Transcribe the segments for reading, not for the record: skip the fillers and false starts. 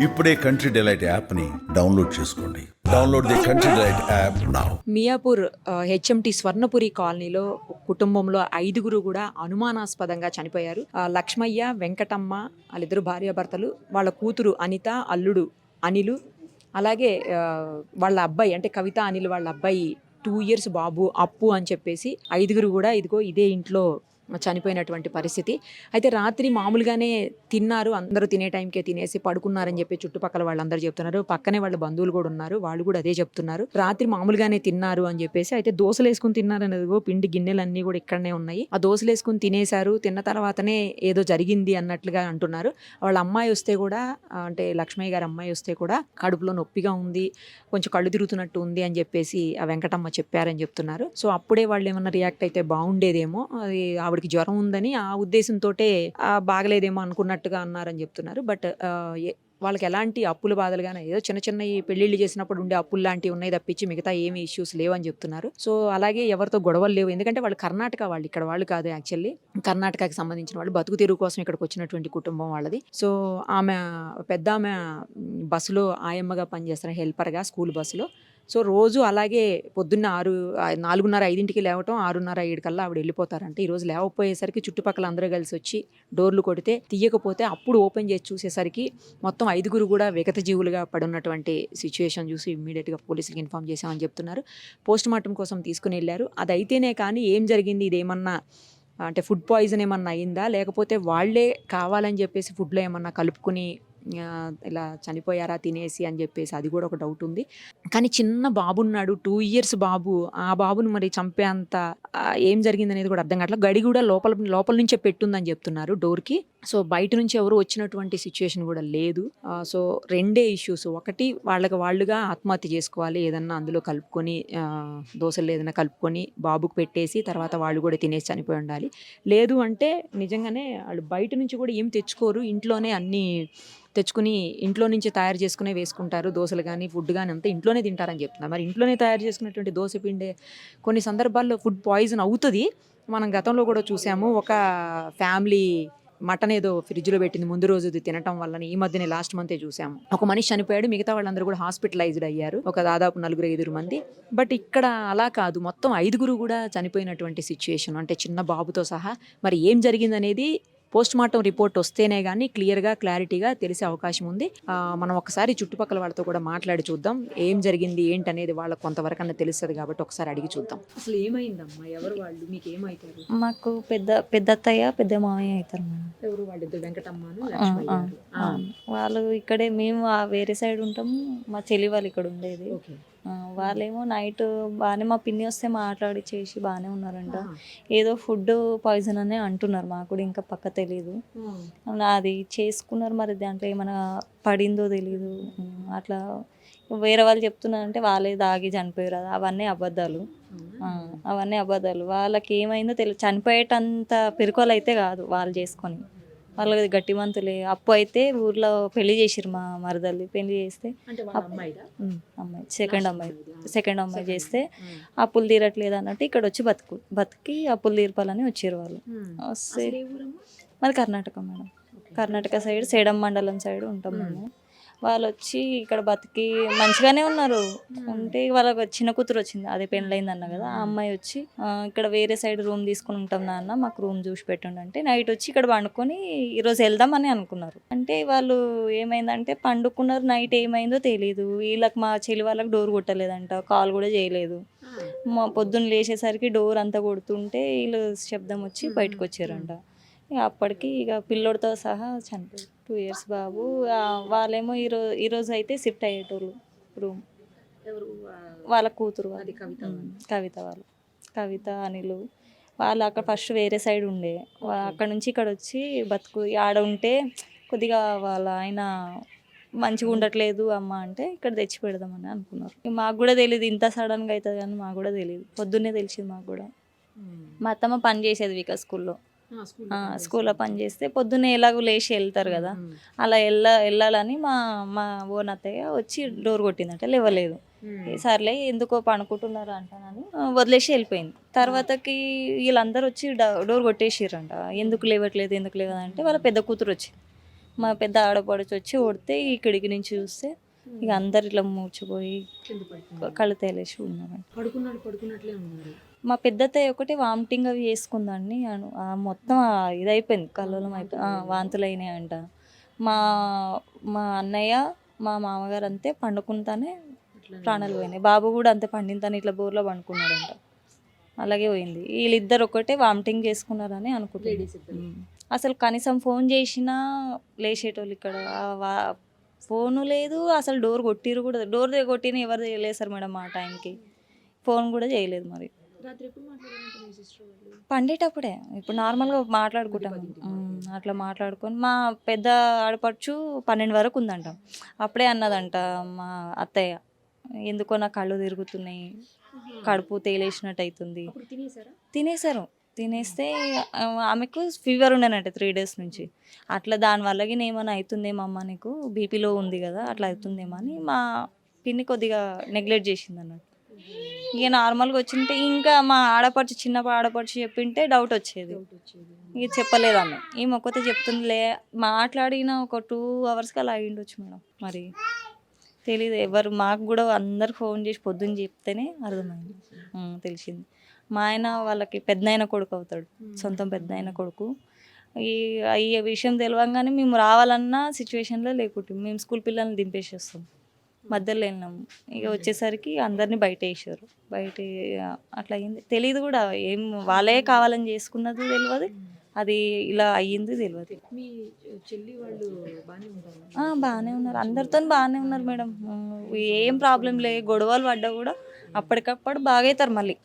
ఇప్పుడే country delight యాప్ని download చేసుకోండి. Download the country delight app now. Miyapur HMT Swarnapuri కాలనీలో కుటుంబంలో 5గురు కూడా అనుమానాస్పదంగా చనిపోయారు. లక్ష్మయ్య, వెంకటమ్మ వాళ్ళిద్దరు భార్యాభర్తలు, వాళ్ళ కూతురు అనిత, అల్లుడు అనిలు, అలాగే వాళ్ళ అబ్బాయి అంటే కవిత అనిల్ వాళ్ళ అబ్బాయి 2 years బాబు అప్పు అని చెప్పేసి 5గురు కూడా ఇదిగో ఇదే ఇంట్లో చనిపోయినటువంటి పరిస్థితి. అయితే రాత్రి మామూలుగానే తిన్నారు, అందరూ తినే టైంకే తినేసి పడుకున్నారని చెప్పి చుట్టుపక్కల వాళ్ళందరూ చెప్తున్నారు. పక్కనే వాళ్ళ బంధువులు కూడా ఉన్నారు, వాళ్ళు కూడా అదే చెప్తున్నారు. రాత్రి మామూలుగానే తిన్నారు అని చెప్పేసి, అయితే దోశలు వేసుకుని తిన్నారు అనేది పిండి గిన్నెలన్నీ కూడా ఇక్కడనే ఉన్నాయి. ఆ దోశలు వేసుకుని తినేశారు, తిన్న తర్వాతనే ఏదో జరిగింది అన్నట్లుగా అంటున్నారు. వాళ్ళ అమ్మాయి వస్తే కూడా, అంటే లక్ష్మయ్య గారి అమ్మాయి వస్తే కూడా కడుపులో నొప్పిగా ఉంది, కొంచెం కళ్ళు తిరుగుతున్నట్టు ఉంది అని చెప్పేసి ఆ వెంకటమ్మ చెప్పారని చెప్తున్నారు. సో అప్పుడే వాళ్ళు ఏమన్నా రియాక్ట్ అయితే బాగుండేదేమో, అది ఆవిడకి జ్వరం ఉందని ఆ ఉద్దేశంతో బాగలేదేమో అనుకున్నట్టుగా అన్నారని చెప్తున్నారు. బట్ వాళ్ళకి ఎలాంటి అప్పుల బాధలు కానీ, ఏదో చిన్న చిన్న ఈ పెళ్లిళ్ళు చేసినప్పుడు ఉండే అప్పులు లాంటివి ఉన్నాయి తప్పించి మిగతా ఏమి ఇష్యూస్ లేవని చెప్తున్నారు. సో అలాగే ఎవరితో గొడవలు లేవు, ఎందుకంటే వాళ్ళు కర్ణాటక వాళ్ళు, ఇక్కడ వాళ్ళు కాదు. యాక్చువల్లీ కర్ణాటకకి సంబంధించిన వాళ్ళు, బతుకు తెరువు కోసం ఇక్కడికి వచ్చినటువంటి కుటుంబం వాళ్ళది. సో ఆమె పెద్ద ఆమె బస్సులో ఆయమ్మగా పనిచేస్తారు, హెల్పర్గా స్కూల్ బస్సులో. సో రోజు అలాగే పొద్దున్న 4:30, 5ంటికి లేవటం, 6:30, 7 కల్లా ఆవిడ వెళ్ళిపోతారంటే, ఈరోజు లేవపోయేసరికి చుట్టుపక్కల అందరూ కలిసి వచ్చి డోర్లు కొడితే తీయకపోతే అప్పుడు ఓపెన్ చేసి చూసేసరికి మొత్తం 5గురు కూడా విగత జీవులుగా పడున్నటువంటి సిచ్యువేషన్ చూసి ఇమ్మీడియట్గా పోలీసులకు ఇన్ఫామ్ చేశామని చెప్తున్నారు. పోస్ట్ మార్టం కోసం తీసుకుని వెళ్ళారు. అది అయితేనే కానీ ఏం జరిగింది, ఇదేమన్నా అంటే ఫుడ్ పాయిజన్ ఏమన్నా అయిందా, లేకపోతే వాళ్ళే కావాలని చెప్పేసి ఫుడ్లో ఏమన్నా కలుపుకుని ఇలా చనిపోయారా తినేసి అని చెప్పేసి, అది కూడా ఒక డౌట్ ఉంది. కానీ చిన్న బాబు ఉన్నాడు, 2 years బాబు, ఆ బాబును మరి చంపేంత ఏం జరిగింది అనేది కూడా అర్థం కావట్లేదు. గడి కూడా లోపల నుంచే పెట్టుందని చెప్తున్నారు డోర్కి. సో బయట నుంచి ఎవరు వచ్చినటువంటి సిచ్యువేషన్ కూడా లేదు. సో రెండే ఇష్యూస్, ఒకటి వాళ్ళుగా ఆత్మహత్య చేసుకోవాలి, ఏదన్నా అందులో కలుపుకొని దోశలు ఏదైనా కలుపుకొని బాబుకు పెట్టేసి తర్వాత వాళ్ళు కూడా తినేసి చనిపోయి ఉండాలి. లేదు అంటే నిజంగానే వాళ్ళు బయట నుంచి కూడా ఏం తెచ్చుకోరు, ఇంట్లోనే అన్నీ తెచ్చుకుని ఇంట్లో నుంచి తయారు చేసుకునే వేసుకుంటారు. దోశలు కానీ ఫుడ్ కానీ అంతా ఇంట్లోనే తింటారని చెప్తున్నారు. మరి ఇంట్లోనే తయారు చేసుకున్నటువంటి దోశ పిండే కొన్ని సందర్భాల్లో ఫుడ్ పాయిజన్ అవుతుంది. మనం గతంలో కూడా చూసాము, ఒక ఫ్యామిలీ మటన్ ఏదో ఫ్రిడ్జ్లో పెట్టింది ముందు రోజుది తినటం వల్ల. ఈ మధ్యనే లాస్ట్ మంతే చూసాము, ఒక మనిషి చనిపోయాడు, మిగతా వాళ్ళందరూ కూడా హాస్పిటలైజ్డ్ అయ్యారు, ఒక దాదాపు 4-5 మంది. బట్ ఇక్కడ అలా కాదు, మొత్తం 5గురు కూడా చనిపోయినటువంటి సిచ్యువేషన్, అంటే చిన్న బాబుతో సహా. మరి ఏం జరిగిందనేది పోస్ట్ మార్టం రిపోర్ట్ వస్తేనే కానీ క్లియర్గా క్లారిటీగా తెలిసే అవకాశం ఉంది. మనం ఒకసారి చుట్టుపక్కల వాళ్ళతో కూడా మాట్లాడి చూద్దాం, ఏం జరిగింది ఏంటనేది వాళ్ళకి కొంతవరకు అన్న తెలుస్తుంది కాబట్టి ఒకసారి అడిగి చూద్దాం. అసలు ఏమైందమ్మా, ఎవరు వాళ్ళు, మీకు ఏమవుతారు? మాకు పెద్ద అత్తయ్య పెద్ద మామయ్య అవుతారు మేడం. ఎవరు వాళ్ళిద్దరు, వెంకటమ్మను లక్ష్మయ్య గారు? వాళ్ళు ఇక్కడే, మేము వేరే సైడ్ ఉంటాము, మా చెల్లి వాళ్ళు ఇక్కడ ఉండేది. ఓకే. వాళ్ళేమో నైట్ బాగానే మా పిన్ని వస్తే మాట్లాడి చేసి బాగానే ఉన్నారంట. ఏదో ఫుడ్ పాయిజన్ అనే అంటున్నారు, మాకు కూడా ఇంకా పక్క తెలీదు. అది చేసుకున్నారు, మరి దాంట్లో ఏమైనా పడిందో తెలీదు. అట్లా వేరే వాళ్ళు చెప్తున్నారంటే వాళ్ళే దాగి చనిపోయారు, అవన్నీ అబద్ధాలు. వాళ్ళకి ఏమైందో తెలియదు, చనిపోయేటంత పెరుకోలు అయితే కాదు వాళ్ళు చేసుకొని. వాళ్ళది గట్టిమంతులే. అప్పు అయితే ఊర్లో పెళ్లి చేసిరు, మా మరదల్ని పెళ్లి చేస్తే అమ్మాయి సెకండ్ అమ్మాయి చేస్తే అప్పులు తీరట్లేదు అన్నట్టు ఇక్కడ వచ్చి బతికి అప్పులు తీర్పాలని వచ్చారు వాళ్ళు. వస్తే మాది కర్ణాటక మేడం, కర్ణాటక సైడ్ సేడం మండలం సైడ్ ఉంటాం మేము. వాళ్ళు వచ్చి ఇక్కడ బతికి మంచిగానే ఉన్నారు. ఉంటే వాళ్ళకి చిన్న కూతురు వచ్చింది, అదే పెళ్ళైంది అన్న కదా, ఆ అమ్మాయి వచ్చి ఇక్కడ వేరే సైడ్ రూమ్ తీసుకుని ఉంటాం నాన్న, మాకు రూమ్ చూసి పెట్టండి అంటే నైట్ వచ్చి ఇక్కడ పండుకొని ఈరోజు వెళ్దామని అనుకున్నారు. అంటే వాళ్ళు ఏమైందంటే పండుకున్నారు, నైట్ ఏమైందో తెలియదు. వీళ్ళకి మా చెల్లి వాళ్ళకి డోర్ కొట్టలేదంట, కాల్ కూడా చేయలేదు. మా పొద్దున్న లేచేసరికి డోర్ అంతా కొడుతుంటే వీళ్ళు శబ్దం వచ్చి బయటకు వచ్చారంట. ఇక అప్పటికి ఇక పిల్లోడితో సహా చనిపోయారు, 2 years బాబు. వాళ్ళేమో ఈరోజు అయితే షిఫ్ట్ అయ్యేటోళ్ళు రూమ్, వాళ్ళ కూతురు కవిత అనిలు వాళ్ళు అక్కడ ఫస్ట్ వేరే సైడ్ ఉండే, అక్కడ నుంచి ఇక్కడ వచ్చి బతుకు ఆడ ఉంటే కొద్దిగా వాళ్ళ ఆయన మంచిగా ఉండట్లేదు అమ్మ అంటే ఇక్కడ తెచ్చి పెడదామని అనుకున్నారు. మాకు కూడా తెలియదు ఇంత సడన్గా అవుతుంది కానీ, మాకు కూడా తెలియదు, పొద్దున్నే తెలిసింది మాకు కూడా. మా అత్తమ్మ పని చేసేది వికాస్ స్కూల్లో పని చేస్తే పొద్దున్నే ఎలాగో లేచి వెళ్తారు కదా, అలా వెళ్ళాలని మా ఓన్ అత్తయ్య వచ్చి డోర్ కొట్టిందంటే లేవలేదు. సర్లే ఎందుకో పనుకుంటున్నారు అంటానని వదిలేసి వెళ్ళిపోయింది. తర్వాతకి వీళ్ళందరూ వచ్చి డోర్ కొట్టేసిర్రంట, ఎందుకు లేవట్లేదు అంటే వాళ్ళ పెద్ద కూతురు వచ్చింది. మా పెద్ద ఆడపడుచు వచ్చి కొడితే ఈ కిటికీ నుంచి చూస్తే ఇక అందరు ఇట్లా మూర్చిపోయి కళ్ళు తేలేసి ఉన్నారు. పడుకున్నట్లే ఉన్నారు. మా పెద్దత్తయ్య ఒకటి వామిటింగ్ అవి చేసుకుందండి. మొత్తం ఇదైపోయింది, కల్లోలం అయిపోయి వాంతులు అయినాయి అంట. మా మా అన్నయ్య మా మామగారు అంతే పండుకుంటానే ప్రాణాలు పోయినాయి. బాబు కూడా అంతే పండింతానే ఇట్లా బోర్లో పండుకున్నాడంట, అలాగే పోయింది. వీళ్ళిద్దరు ఒకటే వామిటింగ్ చేసుకున్నారని అనుకుంటున్నారు. అసలు కనీసం ఫోన్ చేసినా లేచేటోళ్ళు ఇక్కడ. ఫోను లేదు, అసలు డోర్ కొట్టిరు కూడా, డోర్ కొట్టిన ఎవరు లేసారు మేడం ఆ టైంకి. ఫోన్ కూడా చేయలేదు. మరి పండేటప్పుడే ఇప్పుడు నార్మల్గా మాట్లాడుకుంటాం, అట్లా మాట్లాడుకొని మా పెద్ద ఆడపడుచు 12 వరకు ఉందంట. అప్పుడే అన్నదంట మా అత్తయ్య, ఎందుకో నా కళ్ళు తిరుగుతున్నాయి, కడుపు తేలేసినట్టు అవుతుంది. తినేసారు. తినేస్తే ఆమెకు ఫీవర్ ఉండేనంట 3 days నుంచి. అట్లా దానివల్ల ఏమైనా అవుతుందేమో అమ్మ, నీకు బీపీలో ఉంది కదా, అట్లా అవుతుందేమో అని మా పిన్ని కొద్దిగా నెగ్లెక్ట్ చేసింది అన్నట్టు. ఇక నార్మల్గా వచ్చింటే ఇంకా మా ఆడపడుచు చిన్న ఆడపడుచు చెప్పింటే డౌట్ వచ్చేది. ఇక చెప్పలేదు ఆమె. ఈమె ఒక్కతే చెప్తుందిలే, మాట్లాడిన ఒక 2 hours అలా అయ్యిండొచ్చు మేడం. మరి తెలీదు ఎవరు, మాకు కూడా అందరు ఫోన్ చేసి పొద్దున్న చెప్తేనే అర్థమైంది, తెలిసింది. మా ఆయన వాళ్ళకి పెద్దనాయన కొడుకు అవుతాడు, సొంతం పెద్దనాయన కొడుకు. ఈ విషయం తెలియంగానే మేము రావాలన్న సిచ్యువేషన్లో లేకుంటే మేము స్కూల్ పిల్లల్ని దింపేసేస్తాం, మధ్యలో వెళ్ళినాము. ఇక వచ్చేసరికి అందరినీ బయట వేసారు. బయట అట్లా అయింది. తెలియదు కూడా ఏం, వాళ్ళే కావాలని చేసుకున్నది తెలియదు, అది ఇలా అయ్యింది తెలియదు. మీ చెల్లి వాళ్ళు బాగానే ఉన్నారు, అందరితో బాగానే ఉన్నారు మేడం. ఏం ప్రాబ్లం లే. గొడవలు పడ్డా కూడా అప్పటికప్పుడు బాగవుతారు మళ్ళీ.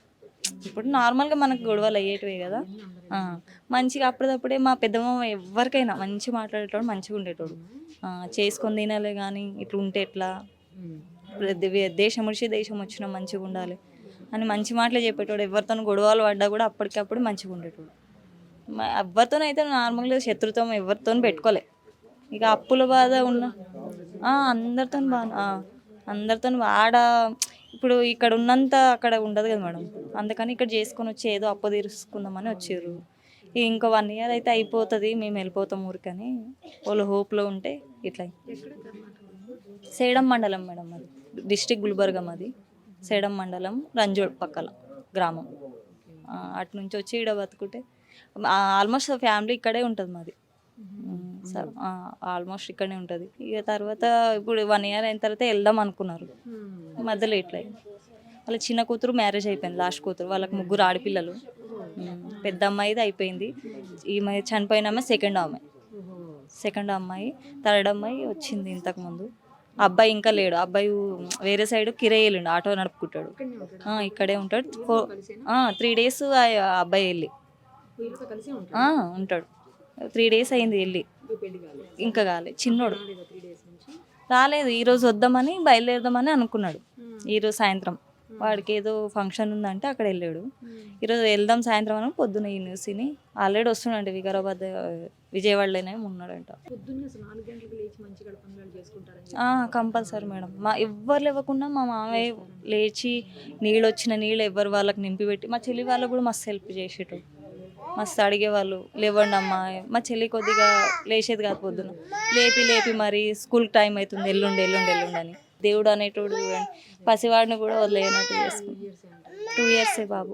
ఇప్పుడు నార్మల్గా మనకు గొడవలు అయ్యేటివే కదా, మంచిగా అప్పటిదప్పుడే. మా పెద్దమ్మ ఎవరికైనా మంచి మాట్లాడేటోడు, మంచిగా ఉండేటోడు. చేసుకొని తినాలి కానీ ఇట్లా ఉంటే ఎట్లా, దేశం వచ్చి దేశం వచ్చినా మంచిగా ఉండాలి అని మంచి మాటలు చెప్పేటోడు. ఎవరితో గొడవలు పడ్డా కూడా అప్పటికప్పుడు మంచిగా ఉండేటోడు. ఎవరితోనైతే నార్మల్గా శత్రుత్వం ఎవరితో పెట్టుకోలే. ఇక అప్పుల బాధ ఉన్న అందరితో బాగా, అందరితో ఆడ ఇప్పుడు ఇక్కడ ఉన్నంత అక్కడ ఉండదు కదా మేడం. అందుకని ఇక్కడ చేసుకొని వచ్చి ఏదో అప్పు తీర్చుకుందామని వచ్చారు. ఇంకో 1 year అయితే అయిపోతుంది, మేము వెళ్ళిపోతాం ఊరికని వాళ్ళు హోప్లో ఉంటే ఇట్లా. సేడం మండలం మేడం, అది డిస్టిక్ గుల్బర్గా, మాది సేడం మండలం, రంజోడ్ పక్కల గ్రామం. అటు నుంచి వచ్చి ఇక్కడ బతుకుంటే ఆల్మోస్ట్ ఫ్యామిలీ ఇక్కడే ఉంటుంది మాది. ఆల్మోస్ట్ ఇక్కడనే ఉంటుంది. ఇక తర్వాత ఇప్పుడు 1 year అయిన తర్వాత వెళ్దాం అనుకున్నారు, మధ్యలో ఇట్లా. వాళ్ళ చిన్న కూతురు మ్యారేజ్ అయిపోయింది, లాస్ట్ కూతురు. వాళ్ళకి 3 ఆడపిల్లలు. పెద్ద అమ్మాయిది అయిపోయింది, ఈమె చనిపోయిన ఆమె సెకండ్ అమ్మాయి. థర్డ్ అమ్మాయి వచ్చింది ఇంతకుముందు. అబ్బాయి ఇంకా లేడు. అబ్బాయి వేరే సైడ్ కిరాయి వెళ్ళిండు, ఆటో నడుపుకుంటాడు. ఇక్కడే ఉంటాడు. 3 days అబ్బాయి వెళ్ళి ఉంటాడు. 3 days అయింది వెళ్ళి, ఇంకా కాలేదు. చిన్నోడు రాలేదు. ఈరోజు వద్దామని బయలుదేరదామని అనుకున్నాడు. ఈరోజు సాయంత్రం వాడికి ఏదో ఫంక్షన్ ఉందంటే అక్కడ వెళ్ళాడు. ఈరోజు వెళ్దాం సాయంత్రం అని పొద్దున్న ఈ న్యూస్ని ఆల్రెడీ వస్తున్నాడంట. వికారాబాద్ విజయవాడలోనే ఉన్నాడంట. Compulsory madam. ఎవ్వరు లేవకుండా మా మామయ్య లేచి నీళ్ళు వచ్చిన నీళ్ళు ఎవరు వాళ్ళకి నింపి పెట్టి, మా చెల్లి వాళ్ళకు కూడా మస్తు హెల్ప్ చేసేటోడు, మస్తు అడిగేవాళ్ళు. లేవండి అమ్మా, మా చెల్లి కొద్దిగా లేచేది కాదు, పొద్దున లేపి మరి స్కూల్ టైం అవుతుంది, ఎల్లుండి అని. దేవుడు అనేటోడు చూడండి, పసివాడిని కూడా వదిలేనట్టు చేసుకుని. 2 years బాబు.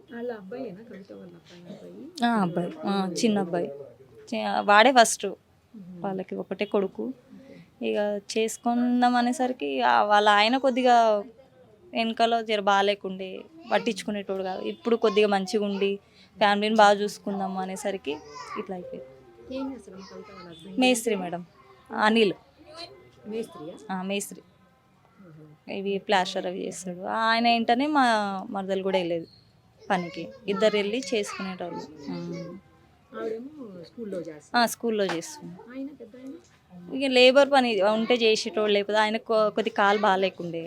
అబ్బాయి, చిన్న అబ్బాయి. వాడే ఫస్ట్, వాళ్ళకి ఒకటే కొడుకు. ఇక చేసుకుందాం అనేసరికి వాళ్ళ ఆయన కొద్దిగా వెనకాల జర బాగాలేకుండే, పట్టించుకునేటోడు కాదు. ఇప్పుడు కొద్దిగా మంచిగా ఉండి ఫ్యామిలీని బాగా చూసుకుందాము అనేసరికి ఇట్లా అయిపోయింది. మేస్త్రి మేడం, అనిల్ మేస్త్రి. ఇవి ప్లాస్టర్ అవి చేస్తాడు ఆయన. ఏంటనే మా మరదలు కూడా వెళ్ళేది పనికి, ఇద్దరు వెళ్ళి చేసుకునేటోళ్ళు. స్కూల్లో చేస్తుంది. ఇక లేబర్ పని ఉంటే చేసేటోళ్ళు, లేకపోతే ఆయన కొద్ది కాలు బాగాలేకుండే.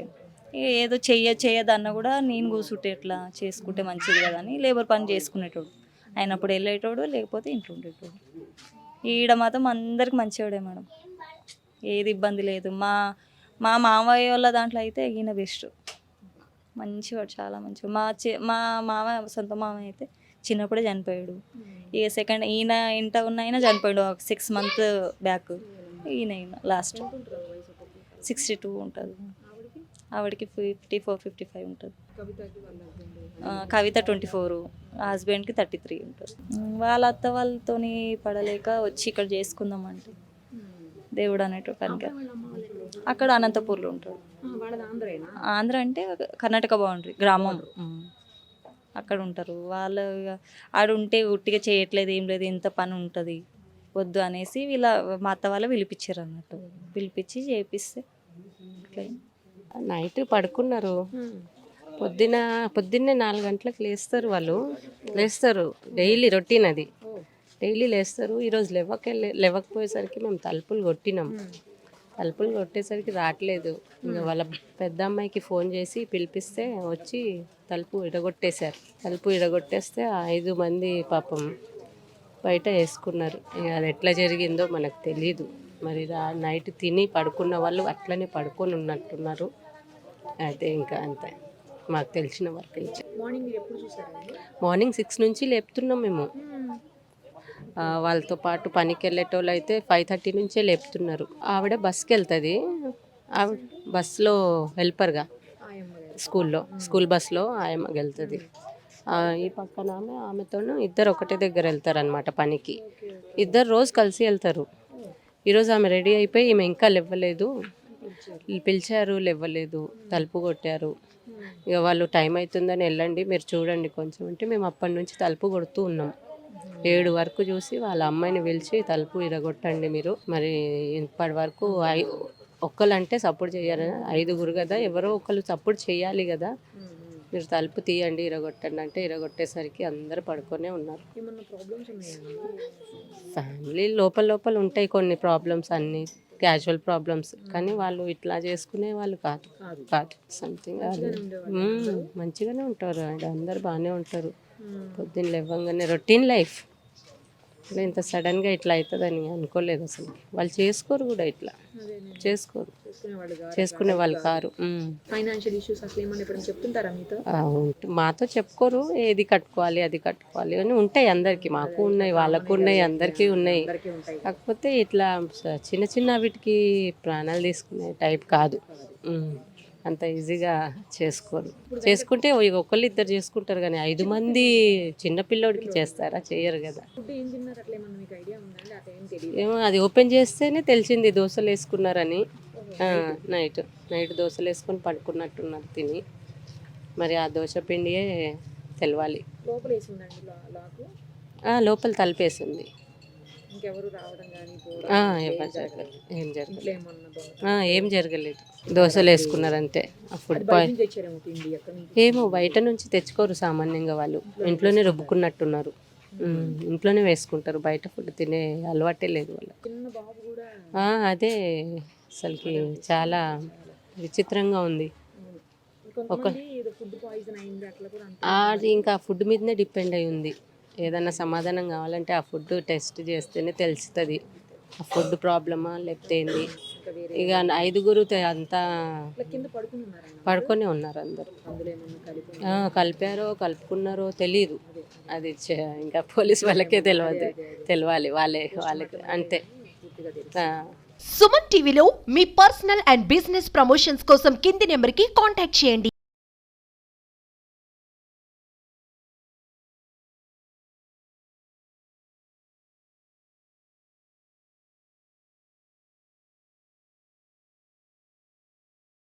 ఇక ఏదో చెయ్యదన్నా కూడా నేను కూర్చుంటే ఎట్లా, చేసుకుంటే మంచిది కదా అని లేబర్ పని చేసుకునేటోడు. అయినప్పుడు వెళ్ళేటోడు, లేకపోతే ఇంట్లో ఉండేటోడు. ఈడ మాత్రం అందరికి మంచివాడే మేడం, ఏది ఇబ్బంది లేదు. మా మామయ్య వాళ్ళ దాంట్లో అయితే ఈయన బెస్ట్, మంచివాడు, చాలా మంచివాడు. మా మామ సొంత మామయ్య అయితే చిన్నప్పుడే చనిపోయాడు. ఇక సెకండ్ ఈయన ఇంట ఉన్న అయినా చనిపోయాడు 6 months బ్యాక్. ఈయన లాస్ట్ 62 ఉంటుంది. ఆవిడకి 54-55 ఉంటుంది. కవిత 24, హస్బెండ్కి 33 ఉంటుంది. వాళ్ళ అత్త వాళ్ళతోని పడలేక వచ్చి ఇక్కడ చేసుకుందామంటే దేవుడు అనేటు కనుక అక్కడ అనంతపూర్లో ఉంటాడు. ఆంధ్ర అంటే కర్ణాటక బౌండరీ గ్రామం. అక్కడ ఉంటారు వాళ్ళు. ఆడ ఉంటే ఉట్టిగా చేయట్లేదు, ఏం లేదు, ఎంత పని ఉంటుంది వద్దు అనేసి మా అత్త వాళ్ళు పిలిపించారు అన్నట్టు. పిలిపించి చేపిస్తే నైట్ పడుకున్నారు. పొద్దున్నే 4 గంటలకు లేస్తారు. డైలీ రొటీన్ అది. డైలీ లేస్తారు. ఈరోజు లేవకపోయేసరికి మేము తలుపులు కొట్టినాం. తలుపులు కొట్టేసరికి రావట్లేదు. ఇంకా వాళ్ళ పెద్ద అమ్మాయికి ఫోన్ చేసి పిలిపిస్తే వచ్చి తలుపు ఇడగొట్టేశారు. తలుపు ఇడగొట్టేస్తే 5 మంది పాపం బయట వేసుకున్నారు. ఇక అది ఎట్లా జరిగిందో మనకు తెలీదు. మరి నైట్ తిని పడుకున్న వాళ్ళు అట్లనే పడుకొని ఉన్నట్టున్నారు. అయితే ఇంకా అంతే మాకు తెలిసిన వరకు. మార్నింగ్ 6 నుంచి లేపుతున్నాం మేము. వాళ్ళతో పాటు పనికి వెళ్ళేటోళ్ళు అయితే 5:30 నుంచే లేపుతున్నారు. ఆవిడ బస్కి వెళ్తుంది. ఆవిడ బస్సులో హెల్పర్గా స్కూల్ బస్లో ఆయమ్మకి వెళ్తుంది. ఈ పక్కన ఆమెతోనూ ఇద్దరు ఒకటే దగ్గర వెళ్తారనమాట పనికి. ఇద్దరు రోజు కలిసి వెళ్తారు. ఈరోజు ఆమె రెడీ అయిపోయి ఈమె ఇంకా లేవ్వలేదు. పిలిచారు, లేవ్వలేదు, తలుపు కొట్టారు. ఇక వాళ్ళు టైం అవుతుందని వెళ్ళండి మీరు చూడండి కొంచెం అంటే మేము అప్పటి నుంచి తలుపు కొడుతూ ఉన్నాం. 7 వరకు చూసి వాళ్ళ అమ్మాయిని పిలిచి తలుపు ఇరగొట్టండి మీరు. మరి ఇప్పటి వరకు ఒక్కళ్ళంటే సపోర్ట్ చేయాలి, 5గురు కదా, ఎవరో ఒకళ్ళు సపోర్ట్ చేయాలి కదా, మీరు తలుపు తీయండి ఇరగొట్టండి అంటే ఇరగొట్టేసరికి అందరు పడుకొనే ఉన్నారు. ఫ్యామిలీ లోపల ఉంటాయి కొన్ని ప్రాబ్లమ్స్, అన్నీ క్యాజువల్ ప్రాబ్లమ్స్. కానీ వాళ్ళు ఇట్లా చేసుకునే వాళ్ళు కాదు. సంథింగ్ మంచిగానే ఉంటారు. అందరు బాగానే ఉంటారు. పొద్దున్న లేవగానే రొటీన్ లైఫ్. ఇంత సడన్గా ఇట్లా అవుతుందని అనుకోలేదు అసలు. వాళ్ళు చేసుకోరు కూడా, ఇట్లా చేసుకునే వాళ్ళు కారు. ఫైనాన్షియల్ ఇష్యూస్ అసలు ఏమన్నా ఎప్పుడైనా చెప్తుంటారా మీతో? మాతో చెప్పుకోరు. ఏది కట్టుకోవాలి అది కట్టుకోవాలి అని ఉంటాయి అందరికి. మాకు ఉన్నాయి, వాళ్ళకు ఉన్నాయి, అందరికీ ఉన్నాయి. కాకపోతే ఇట్లా చిన్న వీటికి ప్రాణాలు తీసుకునే టైప్ కాదు. అంత ఈజీగా చేసుకోరు. చేసుకుంటే ఒకళ్ళు ఇద్దరు చేసుకుంటారు కానీ 5 మంది చిన్నపిల్లోడికి చేస్తారా? చేయరు కదా. ఏమో అది ఓపెన్ చేస్తేనే తెలిసింది దోశలు వేసుకున్నారని. నైట్ దోశలు వేసుకొని పడుకున్నట్టున్నారు తిని. మరి ఆ దోశ పిండియే తెలవాలి. లోపల తలుపేసింది. ఏం జరగలేదు. దోశలు వేసుకున్నారంతే. ఆ ఫుడ్ ఏమో బయట నుంచి తెచ్చుకోరు సామాన్యంగా. వాళ్ళు ఇంట్లోనే రుబ్బుకున్నట్టున్నారు. ఇంట్లోనే వేసుకుంటారు. బయట ఫుడ్ తినే అలవాటే లేదు వాళ్ళు. అదే అసలుకి చాలా విచిత్రంగా ఉంది. అది ఇంకా ఫుడ్ మీదనే డిపెండ్ అయి ఉంది. ఏదన్నా సమాధానం కావాలంటే ఆ ఫుడ్ టెస్ట్ చేస్తేనే తెలుస్తుంది ఆ ఫుడ్ ప్రాబ్లమా లేకపోతే ఏంది. ఇక 5గురు అంతా పడుకొని ఉన్నారు అందరు. కలుపుకున్నారో తెలీదు. అది ఇంకా పోలీస్ వాళ్ళకే తెలియాలి. వాళ్ళకి అంతే. సుమన్ టీవీలో మీ పర్సనల్ అండ్ బిజినెస్ ప్రమోషన్స్ కోసం కింది నెంబర్కి కాంటాక్ట్ చేయండి.